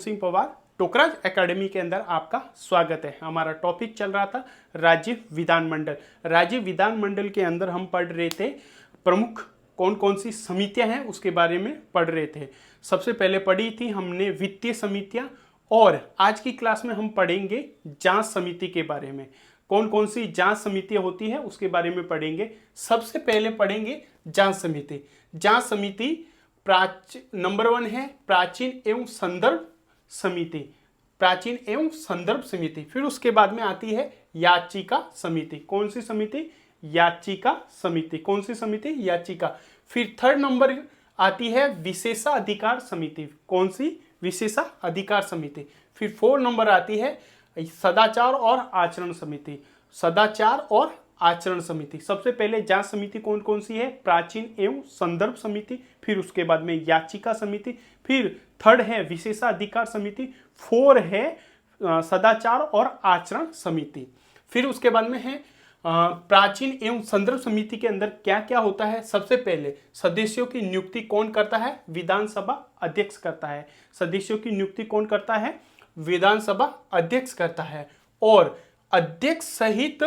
Singh Pawar Tokraj academy के अंदर आपका स्वागत है। हमारा टॉपिक चल रहा था राज्य विधानमंडल। राज्य विधानमंडल के अंदर हम पढ़ रहे थे प्रमुख कौन कौन सी समितियां हैं उसके बारे में पढ़ रहे थे। सबसे पहले पढ़ी थी हमने वित्तीय समितियां, और आज की क्लास में हम पढ़ेंगे जांच समिति के बारे में। कौन कौन सी जांच समितियां होती है उसके बारे में पढ़ेंगे। सबसे पहले पढ़ेंगे जांच समिति। जांच समिति नंबर 1 है प्राचीन एवं संदर्भ समिति। प्राचीन एवं संदर्भ समिति। फिर उसके बाद में आती है याचिका समिति। कौन सी समिति? याचिका समिति। कौन सी समिति? याचिका। फिर थर्ड नंबर आती है विशेषाधिकार समिति। कौन सी? विशेषाधिकार समिति। फिर 4 नंबर आती है सदाचार और आचरण समिति। सदाचार और आचरण समिति। सबसे पहले जांच समिति कौन कौन सी है? प्राचीन एवं संदर्भ समिति। फिर उसके बाद में याचिका समिति। फिर थर्ड है विशेषाधिकार समिति। 4 है सदाचार और आचरण समिति। फिर उसके बाद में है प्राचीन एवं संदर्भ समिति के अंदर क्या क्या होता है। सबसे पहले सदस्यों की नियुक्ति कौन करता है? विधानसभा अध्यक्ष करता है। सदस्यों की नियुक्ति कौन करता है? विधानसभा अध्यक्ष करता है। और अध्यक्ष सहित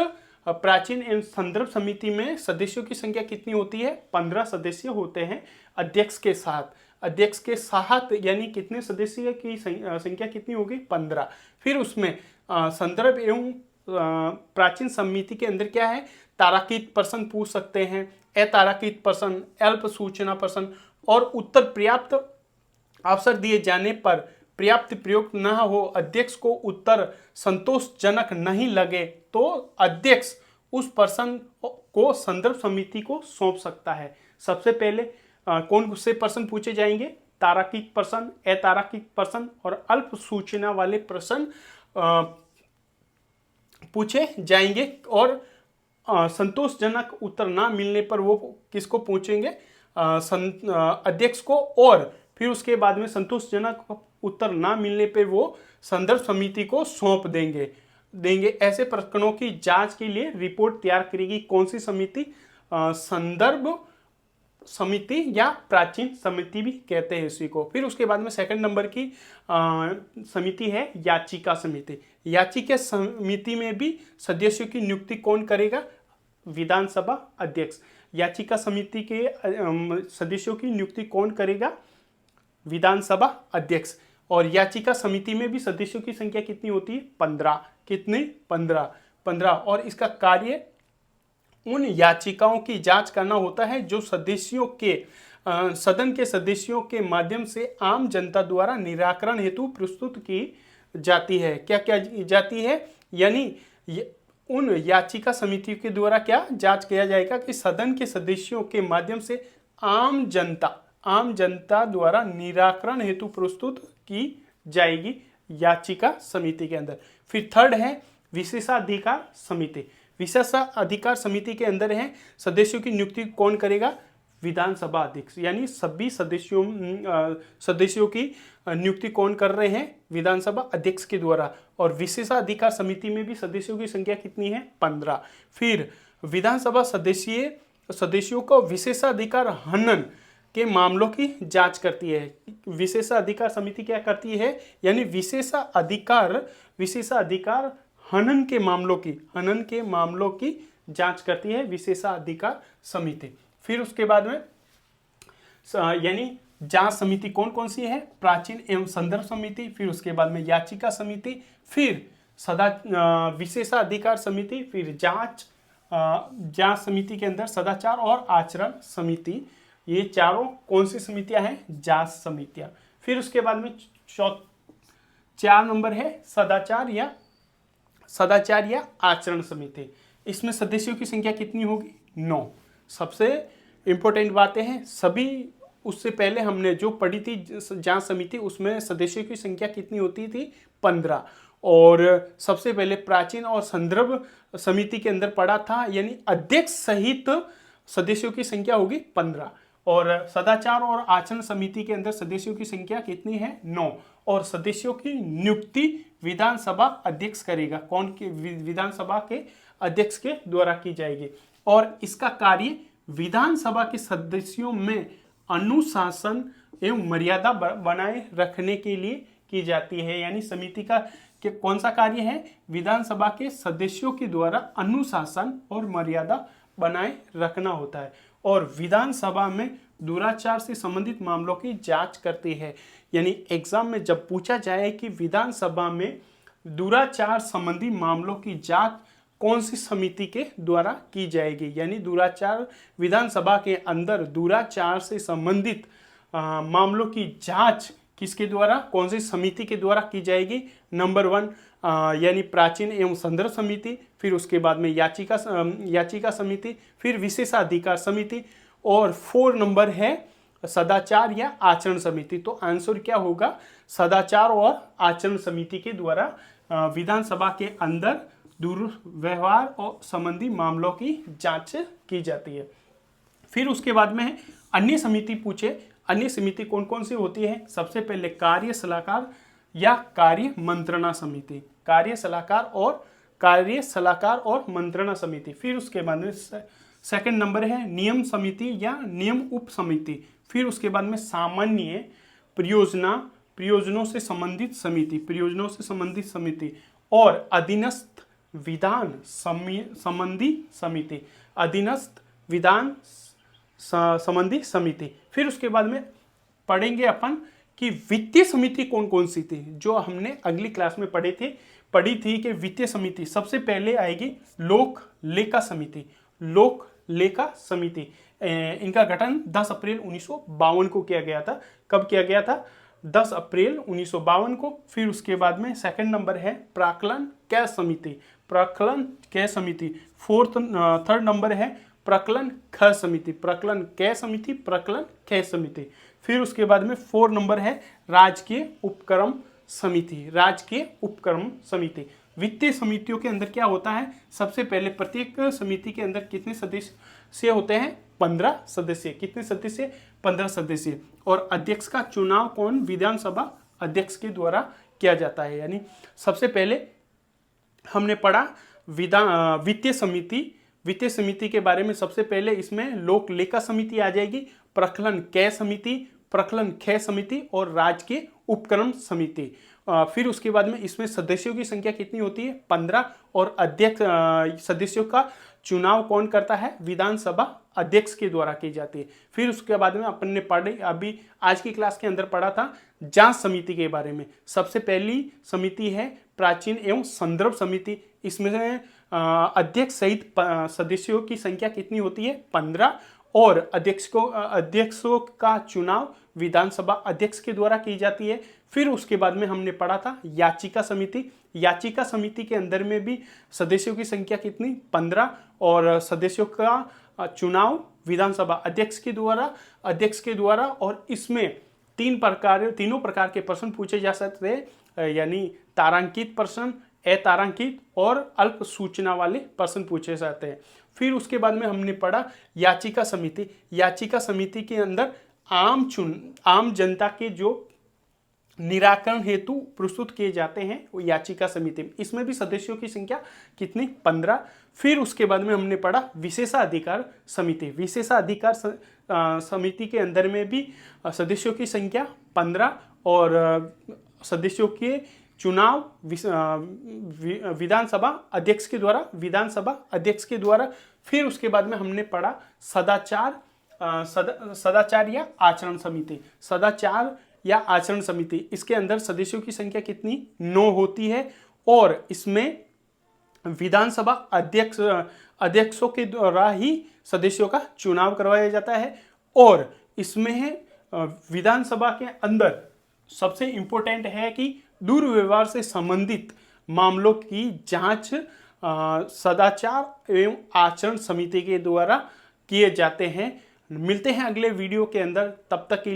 प्राचीन एवं संदर्भ समिति में सदस्यों की संख्या कितनी होती है? 15 सदस्य होते हैं अध्यक्ष के साथ। अध्यक्ष के साथ यानी कितने सदस्य की संख्या कितनी होगी? 15। फिर उसमें संदर्भ एवं प्राचीन समिति के अंदर क्या है? तारांकित प्रश्न पूछ सकते हैं, अतारांकित प्रश्न, अल्प सूचना प्रश्न, और उत्तर पर्याप्त अवसर दिए जाने पर पर्याप्त प्रयोग न हो, अध्यक्ष को उत्तर संतोषजनक नहीं लगे तो अध्यक्ष उस प्रश्न को संदर्भ समिति को सौंप सकता है। सबसे पहले कौन से प्रश्न पूछे जाएंगे? तारांकित प्रश्न, अतारांकित प्रश्न और अल्प सूचना वाले प्रश्न पूछे जाएंगे। और संतोषजनक उत्तर ना मिलने पर वो किसको पूछेंगे? अध्यक्ष को। और फिर उसके बाद में संतोषजनक उत्तर ना मिलने पे वो संदर्भ समिति को सौंप देंगे। ऐसे प्रकरणों की जांच के लिए रिपोर्ट तैयार करेगी कौन सी समिति? संदर्भ समिति या प्राचीन समिति भी कहते हैं इसी को। फिर उसके बाद में सेकंड नंबर की समिति है याचिका समिति। याचिका समिति में भी सदस्यों की नियुक्ति कौन करेगा? विधानसभा अध्यक्ष। याचिका समिति के सदस्यों की नियुक्ति कौन करेगा? विधानसभा अध्यक्ष। और याचिका समिति में भी सदस्यों की संख्या कितनी होती है? 15। कितनी? 15। और इसका कार्य उन याचिकाओं की जांच करना होता है जो सदस्यों के सदन के सदस्यों के माध्यम से आम जनता द्वारा निराकरण हेतु प्रस्तुत की जाती है। क्या क्या जाती है? यानी उन याचिका समिति के द्वारा क्या जांच किया जाएगा कि सदन के सदस्यों के माध्यम से आम जनता द्वारा निराकरण हेतु प्रस्तुत की जाएगी याचिका समिति के अंदर। फिर थर्ड है विशेषाधिकार समिति। विशेषाधिकार समिति के अंदर है सदस्यों की नियुक्ति कौन करेगा? विधानसभा अध्यक्ष। यानी सभी सदस्यों की नियुक्ति कौन कर रहे हैं? विधानसभा अध्यक्ष के द्वारा। और विशेषाधिकार समिति में भी सदस्यों की संख्या कितनी है? 15। फिर विधानसभा सदस्यों को विशेषाधिकार हनन के मामलों की जांच करती है। विशेषाधिकार समिति क्या करती है? यानी विशेषाधिकार हनन के मामलों की जांच करती है विशेषाधिकार समिति। फिर उसके बाद में यानी जांच समिति कौन कौन सी है? प्राचीन एवं संदर्भ समिति। फिर उसके बाद में याचिका समिति। फिर विशेषाधिकार समिति। फिर जांच समिति के अंदर सदाचार और आचरण समिति। ये चारों कौन सी समितियां हैं? जांच समितियां। फिर उसके बाद में 4 नंबर है सदाचार या आचरण समिति। इसमें सदस्यों की संख्या कितनी होगी? 9। सबसे इंपॉर्टेंट बातें हैं सभी। उससे पहले हमने जो पढ़ी थी जांच समिति, उसमें सदस्यों की संख्या कितनी होती थी? 15। और सबसे पहले प्राचीन और संदर्भ समिति के अंदर पढ़ा था, यानी अध्यक्ष सहित सदस्यों की संख्या होगी 15। और सदाचार और आचरण समिति के अंदर सदस्यों की संख्या कितनी है? 9। और सदस्यों की नियुक्ति विधानसभा अध्यक्ष करेगा। कौन के? विधानसभा के अध्यक्ष के द्वारा की जाएगी। और इसका कार्य विधानसभा के सदस्यों में अनुशासन एवं मर्यादा बनाए रखने के लिए की जाती है। यानी समिति का कौन सा कार्य है? विधानसभा के सदस्यों के द्वारा अनुशासन और मर्यादा बनाए रखना होता है और विधानसभा में दुराचार से संबंधित मामलों की जांच करती है। यानी एग्जाम में जब पूछा जाए कि विधानसभा में दुराचार संबंधी मामलों की जांच कौन सी समिति के द्वारा की जाएगी, यानी दुराचार विधानसभा के अंदर दुराचार से संबंधित मामलों की जांच किसके द्वारा, कौन सी समिति के द्वारा की जाएगी? नंबर 1 यानी प्राचीन एवं संदर्भ समिति, फिर उसके बाद में याचिका समिति, फिर विशेषाधिकार समिति और 4 नंबर है सदाचार या आचरण समिति। तो आंसर क्या होगा? सदाचार और आचरण समिति के द्वारा विधानसभा के अंदर दुर्व्यवहार और संबंधी मामलों की जांच की जाती है। फिर उसके बाद में अन्य समिति पूछे, अन्य समिति कौन कौन सी होती है? सबसे पहले कार्य सलाहकार या कार्य मंत्रणा समिति, कार्य सलाहकार और मंत्रणा समिति। फिर उसके बाद में सेकंड नंबर है नियम समिति या नियम उप समिति। फिर उसके बाद में सामान्य प्रयोजनों से संबंधित समिति, और अधीनस्थ विधान संबंधी समिति। फिर उसके बाद में पढ़ेंगे अपन कि वित्तीय समिति कौन कौन सी थी, जो हमने अगली क्लास में पढ़ी थी कि वित्तीय समिति सबसे पहले आएगी लोक लेखा समिति। इनका गठन 10 अप्रैल 1952 को किया गया था। कब किया गया था? 10 अप्रैल 1952 को। फिर उसके बाद में सेकंड नंबर है प्राक्कलन कै समिति। थर्ड नंबर है प्रकलन ख समिति। फिर उसके बाद में 4 नंबर है राजकीय उपक्रम समिति। वित्तीय समितियों के अंदर क्या होता है? सबसे पहले प्रत्येक समिति के अंदर कितने सदस्य होते हैं? 15 सदस्य। कितने सदस्य? 15 सदस्य। और अध्यक्ष का चुनाव कौन? विधानसभा अध्यक्ष के द्वारा किया जाता है। यानी सबसे पहले हमने पढ़ा वित्तीय समिति के बारे में। सबसे पहले इसमें लोक लेखा समिति आ जाएगी, प्रकलन कै समिति, प्रकलन ख समिति और राजकीय उपक्रम समिति। फिर उसके बाद में इसमें सदस्यों की संख्या कितनी होती है? 15। और अध्यक्ष सदस्यों का चुनाव कौन करता है? विधानसभा अध्यक्ष के द्वारा की जाती है। फिर उसके बाद में अपन ने अभी आज की क्लास के अंदर पढ़ा था जांच समिति के बारे में। सबसे पहली समिति है प्राचीन एवं संदर्भ समिति। इसमें अध्यक्ष सहित सदस्यों की संख्या कितनी होती है? 15। और अध्यक्षों का चुनाव विधानसभा अध्यक्ष के द्वारा की जाती है। फिर उसके बाद में हमने पढ़ा था याचिका समिति के अंदर में भी सदस्यों की संख्या कितनी? 15। और सदस्यों का चुनाव विधानसभा अध्यक्ष के द्वारा और इसमें तीनों प्रकार के प्रश्न पूछे जा सकते हैं, यानी तारांकित प्रश्न, अतारांकित और अल्प सूचना वाले प्रश्न पूछे जाते हैं। फिर उसके बाद में हमने पढ़ा याचिका समिति के अंदर आम जनता के जो निराकरण हेतु प्रस्तुत किए जाते हैं वो याचिका समिति। इसमें भी सदस्यों की संख्या कितनी? 15। फिर उसके बाद में हमने पढ़ा विशेषाधिकार समिति के अंदर में भी सदस्यों की संख्या 15 और सदस्यों के चुनाव विधानसभा अध्यक्ष के द्वारा। फिर उसके बाद में हमने पढ़ा सदाचार या आचरण समिति। इसके अंदर सदस्यों की संख्या कितनी? 9 होती है और इसमें विधानसभा अध्यक्षों के द्वारा ही सदस्यों का चुनाव करवाया जाता है। और इसमें विधानसभा के अंदर सबसे इंपॉर्टेंट है कि दुर्व्यवहार से संबंधित मामलों की जांच सदाचार एवं आचरण समिति के द्वारा किए जाते हैं। मिलते हैं अगले वीडियो के अंदर, तब तक के